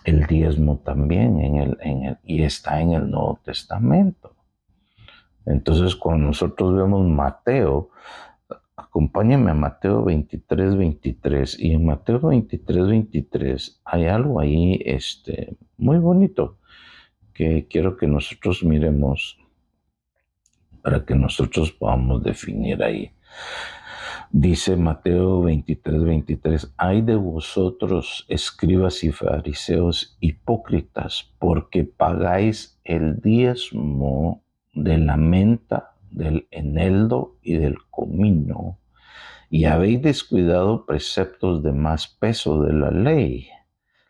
El diezmo también y está en el Nuevo Testamento. Entonces, cuando nosotros vemos Mateo, acompáñame a Mateo 23:23, y en Mateo 23:23 hay algo ahí muy bonito que quiero que nosotros miremos para que nosotros podamos definir ahí. Dice Mateo 23:23, ay de vosotros, escribas y fariseos hipócritas, porque pagáis el diezmo de la menta, del eneldo y del comino, y habéis descuidado preceptos de más peso de la ley,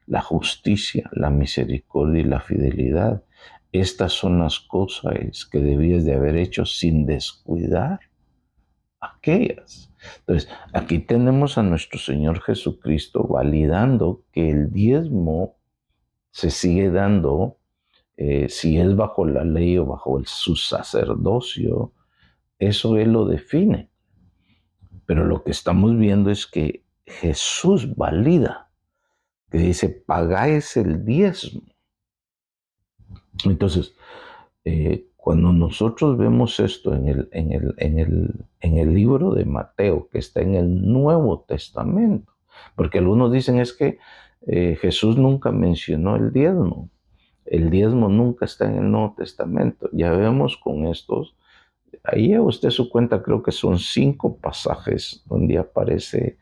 la justicia, la misericordia y la fidelidad. Estas son las cosas que debías de haber hecho sin descuidar aquellas. Entonces, aquí tenemos a nuestro Señor Jesucristo validando que el diezmo se sigue dando, si es bajo la ley o bajo su sacerdocio, eso Él lo define. Pero lo que estamos viendo es que Jesús valida, que dice, pagáis el diezmo. Entonces, cuando nosotros vemos esto en el libro de Mateo, que está en el Nuevo Testamento, porque algunos dicen es que Jesús nunca mencionó el diezmo nunca está en el Nuevo Testamento. Ya vemos con estos, ahí a usted su cuenta, creo que son 5 pasajes donde aparece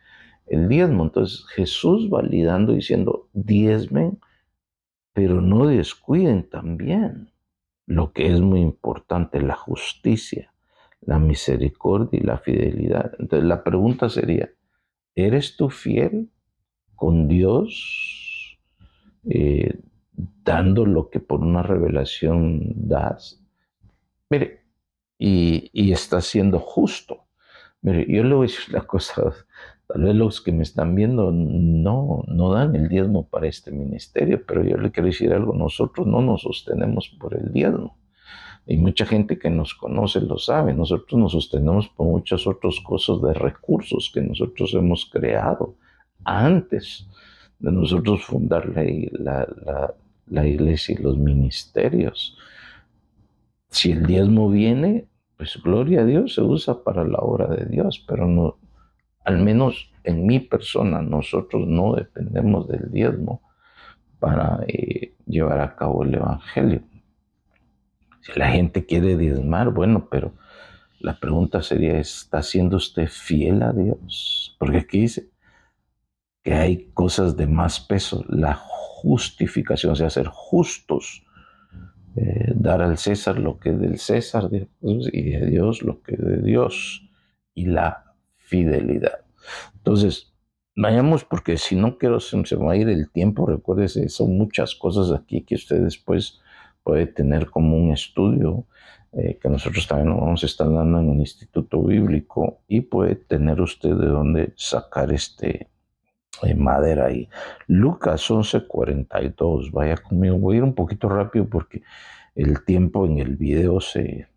el diezmo. Entonces Jesús validando, diciendo, diezmen, pero no descuiden también lo que es muy importante, la justicia, la misericordia y la fidelidad. Entonces la pregunta sería, ¿eres tú fiel con Dios, eh, dando lo que por una revelación das? Mire, y estás siendo justo. Mire, yo le voy a decir la cosa, tal vez los que me están viendo no dan el diezmo para este ministerio, pero yo le quiero decir algo, nosotros no nos sostenemos por el diezmo. Y mucha gente que nos conoce lo sabe. Nosotros nos sostenemos por muchas otras cosas de recursos que nosotros hemos creado antes de nosotros fundar la iglesia y los ministerios. Si el diezmo viene, pues gloria a Dios, se usa para la obra de Dios, pero no, al menos en mi persona, nosotros no dependemos del diezmo para llevar a cabo el evangelio. Si la gente quiere diezmar, bueno, pero la pregunta sería, ¿está siendo usted fiel a Dios? Porque aquí dice que hay cosas de más peso, la justificación, o sea, ser justos, dar al César lo que es del César y de Dios lo que es de Dios, y la fidelidad. Entonces, vayamos, porque si no quiero, se me va a ir el tiempo. Recuérdese, son muchas cosas aquí que usted después puede tener como un estudio, que nosotros también nos vamos a estar dando en un instituto bíblico, y puede tener usted de dónde sacar madera ahí. Lucas 11:42, vaya conmigo. Voy a ir un poquito rápido porque el tiempo en el video se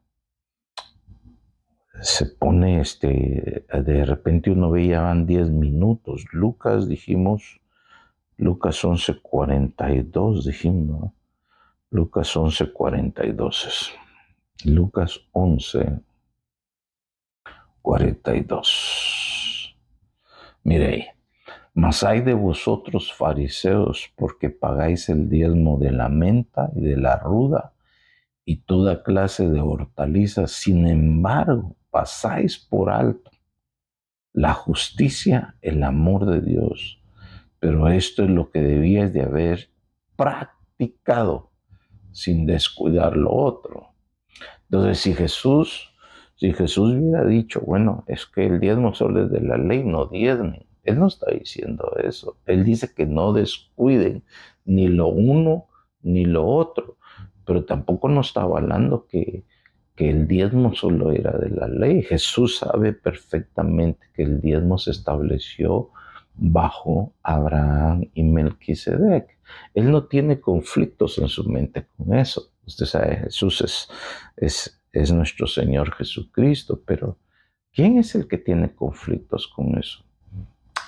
pone, de repente uno ve ya van 10 minutos. Lucas 11:42 dijimos, ¿no? Lucas 11:42. Lucas 11:42. Mire ahí. Mas hay de vosotros fariseos, porque pagáis el diezmo de la menta y de la ruda y toda clase de hortalizas. Sin embargo, pasáis por alto la justicia, el amor de Dios. Pero esto es lo que debías de haber practicado sin descuidar lo otro. Entonces, si Jesús hubiera dicho, bueno, es que el diezmo solo es de la ley, no diezmen. Él no está diciendo eso. Él dice que no descuiden ni lo uno ni lo otro, pero tampoco nos está avalando que el diezmo solo era de la ley. Jesús sabe perfectamente que el diezmo se estableció bajo Abraham y Melquisedec. Él no tiene conflictos en su mente con eso. Usted sabe, Jesús es nuestro Señor Jesucristo, pero ¿quién es el que tiene conflictos con eso?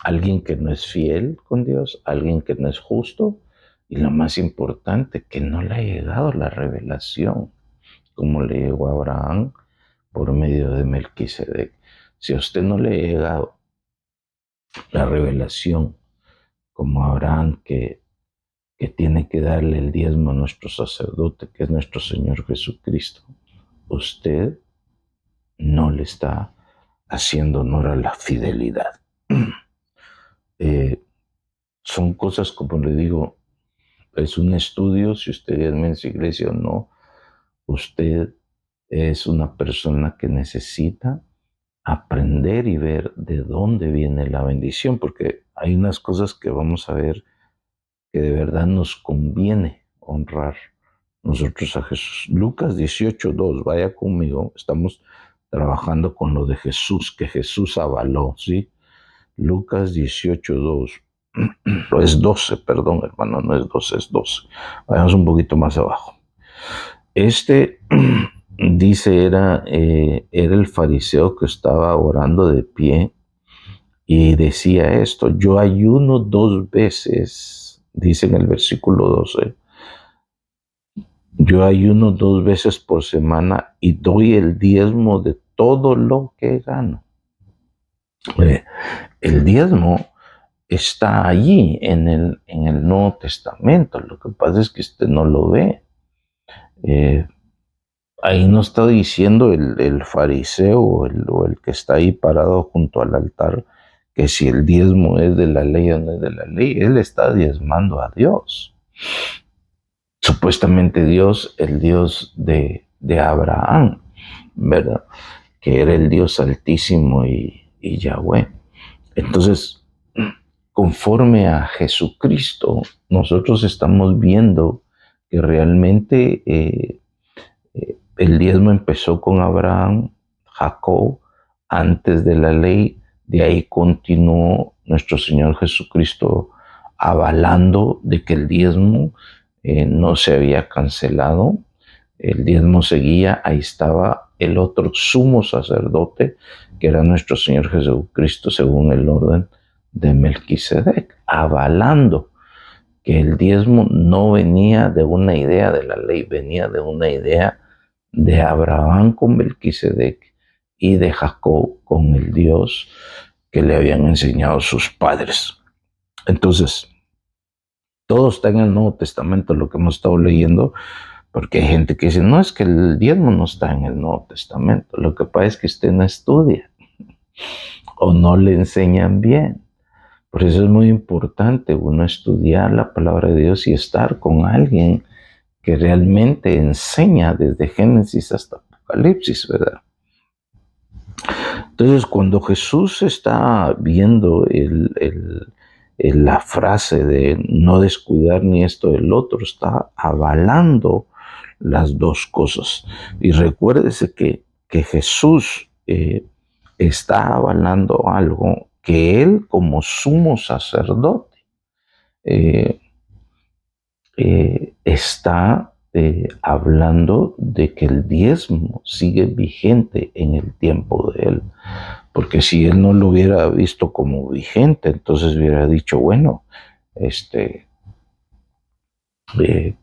alguien que no es fiel con Dios, alguien que no es justo y lo más importante, que no le ha llegado la revelación como le llegó a Abraham por medio de Melquisedec. Si a usted no le ha llegado la revelación como a Abraham, que tiene que darle el diezmo a nuestro sacerdote, que es nuestro Señor Jesucristo, usted no le está haciendo honor a la fidelidad. Son cosas, como le digo, es un estudio, si usted es en su iglesia o no, usted es una persona que necesita aprender y ver de dónde viene la bendición, porque hay unas cosas que vamos a ver que de verdad nos conviene honrar nosotros a Jesús. Lucas 18:2, vaya conmigo, estamos trabajando con lo de Jesús, que Jesús avaló, ¿sí? Lucas 18:2. Es 12, perdón, hermano, no es 12, es 12. Vayamos un poquito más abajo. Este dice era el fariseo que estaba orando de pie y decía esto: yo ayuno 2 veces, dice en el versículo 12, yo ayuno 2 veces por semana y doy el diezmo de todo lo que gano. El diezmo está allí en el Nuevo Testamento. Lo que pasa es que usted no lo ve. Ahí no está diciendo el fariseo o el que está ahí parado junto al altar que si el diezmo es de la ley o no es de la ley. Él está diezmando a Dios. Supuestamente Dios, el Dios de Abraham, ¿verdad? Que era el Dios altísimo y Yahweh. Entonces, conforme a Jesucristo, nosotros estamos viendo que realmente el diezmo empezó con Abraham, Jacob, antes de la ley. De ahí continuó nuestro Señor Jesucristo avalando de que el diezmo no se había cancelado. El diezmo seguía, ahí estaba el otro sumo sacerdote, que era nuestro Señor Jesucristo, según el orden de Melquisedec, avalando que el diezmo no venía de una idea de la ley, venía de una idea de Abraham con Melquisedec y de Jacob con el Dios que le habían enseñado sus padres. Entonces, todo está en el Nuevo Testamento, lo que hemos estado leyendo, porque hay gente que dice, no, es que el diezmo no está en el Nuevo Testamento. Lo que pasa es que usted no estudia o no le enseñan bien. Por eso es muy importante uno estudiar la palabra de Dios y estar con alguien que realmente enseña desde Génesis hasta Apocalipsis, ¿verdad? Entonces, cuando Jesús está viendo la frase de no descuidar ni esto del otro, está avalando las dos cosas. Y recuérdese que Jesús está avalando algo que él, como sumo sacerdote, está hablando de que el diezmo sigue vigente en el tiempo de él. Porque si él no lo hubiera visto como vigente, entonces hubiera dicho, bueno,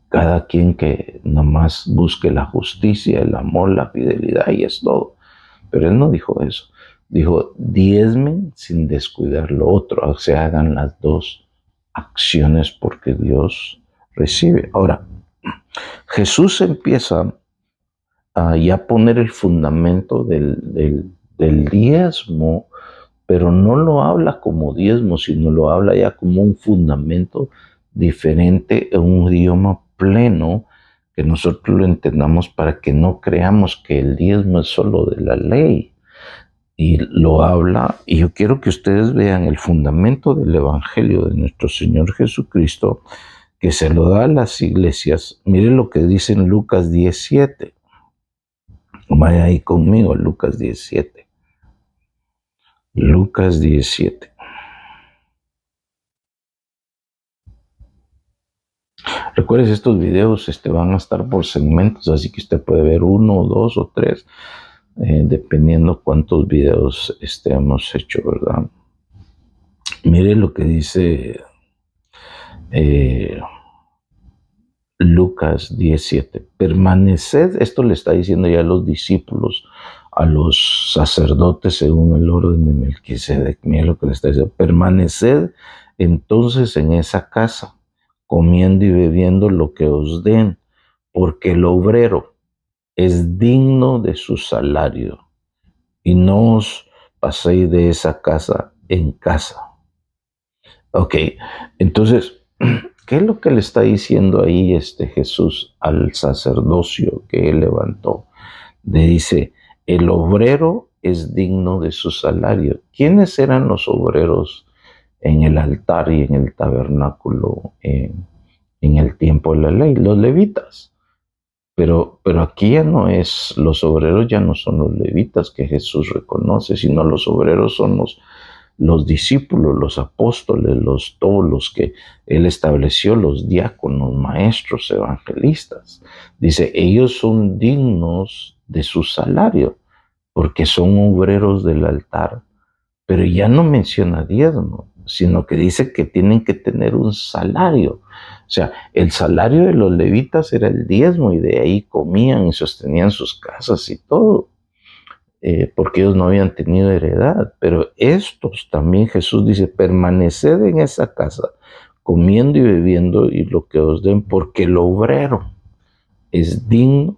cada quien que nomás busque la justicia, el amor, la fidelidad y es todo. Pero él no dijo eso. Dijo, diezmen sin descuidar lo otro. O sea, hagan las dos acciones porque Dios recibe. Ahora, Jesús empieza a ya poner el fundamento del diezmo, pero no lo habla como diezmo, sino lo habla ya como un fundamento diferente, en un idioma pleno, que nosotros lo entendamos para que no creamos que el diezmo es solo de la ley. Y lo habla, y yo quiero que ustedes vean el fundamento del Evangelio de nuestro Señor Jesucristo, que se lo da a las iglesias. Miren lo que dice en Lucas 17. Vaya ahí conmigo, Lucas 17. Lucas 17. Recuerden, estos videos van a estar por segmentos, así que usted puede ver 1, 2 o 3, dependiendo cuántos videos hemos hecho, ¿verdad? Mire lo que dice eh, Lucas 17. Permaneced, esto le está diciendo ya a los discípulos, a los sacerdotes según el orden de Melquisedec. Mire lo que le está diciendo. Permaneced entonces en esa casa, comiendo y bebiendo lo que os den, porque el obrero es digno de su salario, y no os paséis de esa casa en casa. Ok, entonces, ¿qué es lo que le está diciendo ahí Jesús al sacerdocio que él levantó? Le dice, el obrero es digno de su salario. ¿Quiénes eran los obreros en el altar y en el tabernáculo en el tiempo de la ley? Los levitas. Pero aquí ya no es, los obreros ya no son los levitas que Jesús reconoce, sino los obreros son los discípulos, los apóstoles, todos los que él estableció, los diáconos, maestros, evangelistas. Dice, ellos son dignos de su salario, porque son obreros del altar, pero ya no menciona diezmo, sino que dice que tienen que tener un salario. O sea, el salario de los levitas era el diezmo y de ahí comían y sostenían sus casas y todo, porque ellos no habían tenido heredad. Pero estos también Jesús dice, permaneced en esa casa, comiendo y bebiendo y lo que os den, porque el obrero es digno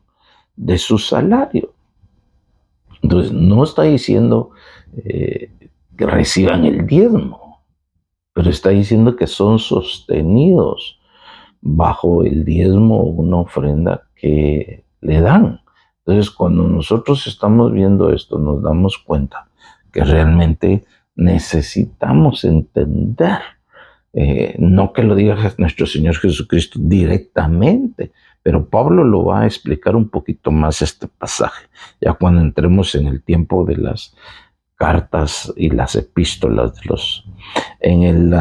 de su salario. Entonces, no está diciendo que reciban el diezmo, pero está diciendo que son sostenidos bajo el diezmo o una ofrenda que le dan. Entonces, cuando nosotros estamos viendo esto, nos damos cuenta que realmente necesitamos entender, no que lo diga nuestro Señor Jesucristo directamente, pero Pablo lo va a explicar un poquito más este pasaje, ya cuando entremos en el tiempo de las cartas y las epístolas de los en el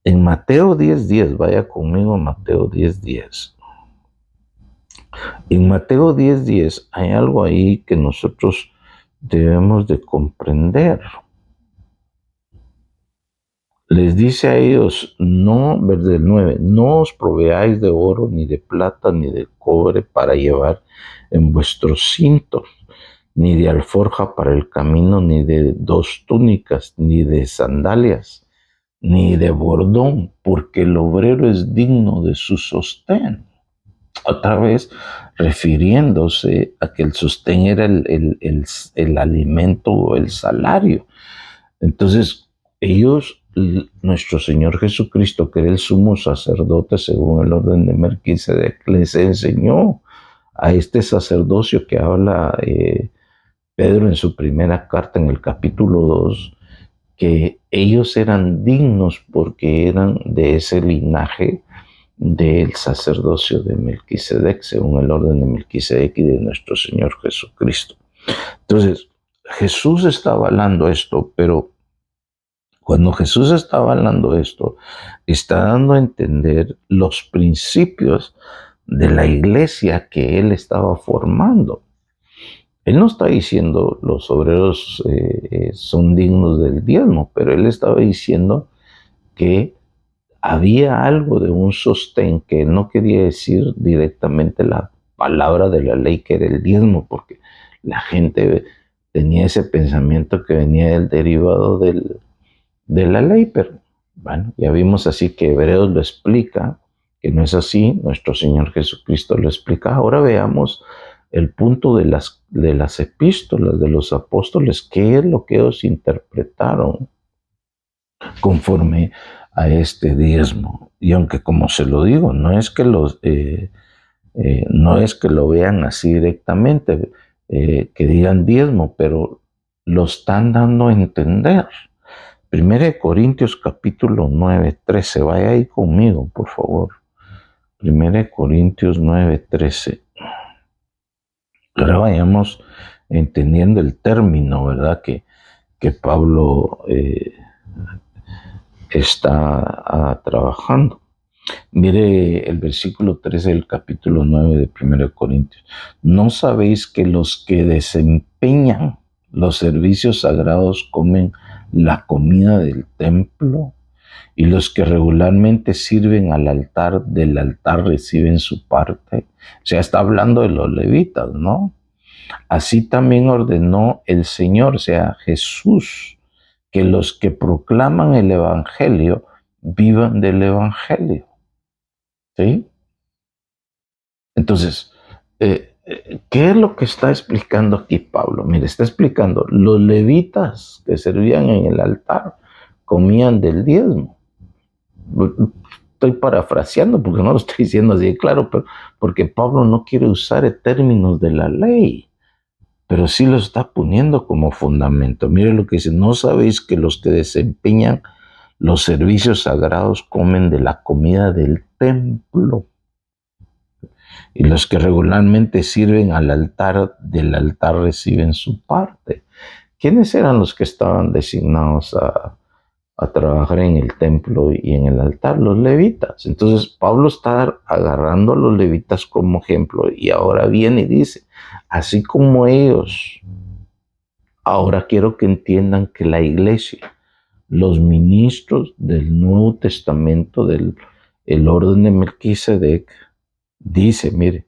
en Mateo 10:10, vaya conmigo Mateo 10:10. En Mateo 10:10 hay algo ahí que nosotros debemos de comprender. Les dice a ellos, no, desde el 9, no os proveáis de oro, ni de plata, ni de cobre para llevar en vuestros cintos, ni de alforja para el camino, ni de 2 túnicas, ni de sandalias, ni de bordón, porque el obrero es digno de su sostén. Otra vez refiriéndose a que el sostén era el alimento o el salario. Entonces, ellos, nuestro Señor Jesucristo, que era el sumo sacerdote según el orden de Melquisedec, les enseñó a este sacerdocio que habla Pedro en su primera carta en el capítulo 2, que ellos eran dignos porque eran de ese linaje del sacerdocio de Melquisedec, según el orden de Melquisedec y de nuestro Señor Jesucristo. Entonces, Jesús está avalando esto, pero cuando Jesús está avalando esto, está dando a entender los principios de la iglesia que él estaba formando. Él no está diciendo los obreros son dignos del diezmo, pero él estaba diciendo que había algo de un sostén que no quería decir directamente la palabra de la ley que era el diezmo, porque la gente tenía ese pensamiento que venía del derivado de la ley, pero bueno, ya vimos así que Hebreos lo explica, que no es así, nuestro Señor Jesucristo lo explica. Ahora veamos el punto de las epístolas de los apóstoles, qué es lo que ellos interpretaron conforme a este diezmo. Y aunque, como se lo digo, no es que no es que lo vean así directamente, que digan diezmo, pero lo están dando a entender. 1 Corintios capítulo 9:13, vaya ahí conmigo, por favor. 1 Corintios 9:13. Ahora vayamos entendiendo el término, ¿verdad? Que Pablo está trabajando. Mire el versículo 13 del capítulo 9 de 1 Corintios. ¿No sabéis que los que desempeñan los servicios sagrados comen la comida del templo, y los que regularmente sirven al altar, del altar reciben su parte. O sea, está hablando de los levitas, ¿no? Así también ordenó el Señor, o sea, Jesús, que los que proclaman el Evangelio vivan del Evangelio, ¿sí? Entonces, ¿qué es lo que está explicando aquí Pablo? Mire, está explicando, los levitas que servían en el altar comían del diezmo. Estoy parafraseando porque no lo estoy diciendo así claro, pero porque Pablo no quiere usar términos de la ley, pero sí lo está poniendo como fundamento. Mire lo que dice, ¿no sabéis que los que desempeñan los servicios sagrados comen de la comida del templo? Y los que regularmente sirven al altar, del altar reciben su parte. ¿Quiénes eran los que estaban designados a trabajar en el templo y en el altar? Los levitas. Entonces Pablo está agarrando a los levitas como ejemplo y ahora viene y dice, así como ellos, ahora quiero que entiendan que la iglesia, los ministros del Nuevo Testamento, del el orden de Melquisedec, dice, mire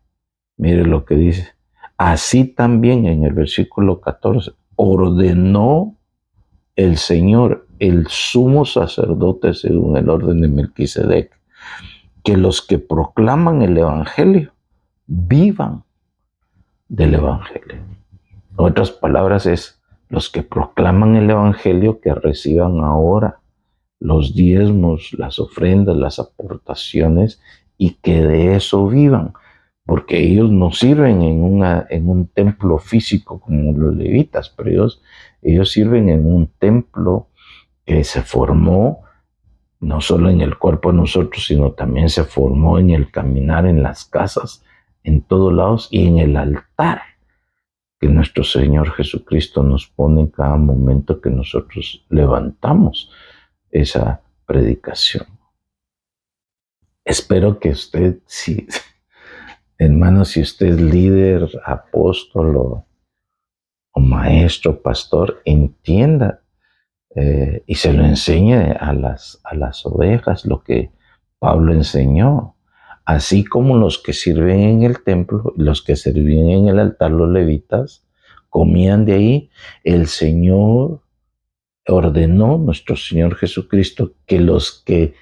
lo que dice. Así también en el versículo 14, ordenó el Señor, el sumo sacerdote según el orden de Melquisedec, que los que proclaman el Evangelio vivan del Evangelio. En otras palabras es los que proclaman el Evangelio que reciban ahora los diezmos, las ofrendas, las aportaciones y que de eso vivan, porque ellos no sirven en un templo físico como los levitas, pero ellos sirven en un templo que se formó no solo en el cuerpo de nosotros, sino también se formó en el caminar en las casas, en todos lados y en el altar que nuestro Señor Jesucristo nos pone en cada momento que nosotros levantamos esa predicación. Espero que usted, si, hermano, si usted es líder, apóstol o maestro, pastor, entienda y se lo enseñe a las ovejas lo que Pablo enseñó. Así como los que sirven en el templo, los que servían en el altar, los levitas, comían de ahí, el Señor ordenó, nuestro Señor Jesucristo, que los que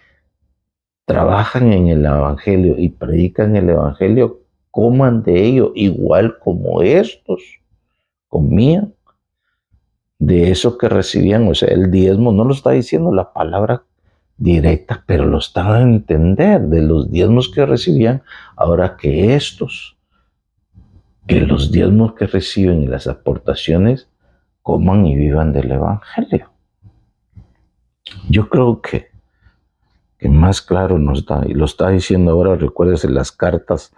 trabajan en el Evangelio y predican el Evangelio coman de ello igual como estos comían de eso que recibían. O sea, el diezmo no lo está diciendo la palabra directa, pero lo están a entender de los diezmos que recibían. Ahora que estos, que los diezmos que reciben y las aportaciones coman y vivan del Evangelio. Yo creo que más claro nos da, y lo está diciendo ahora, recuérdese las cartas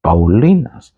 paulinas.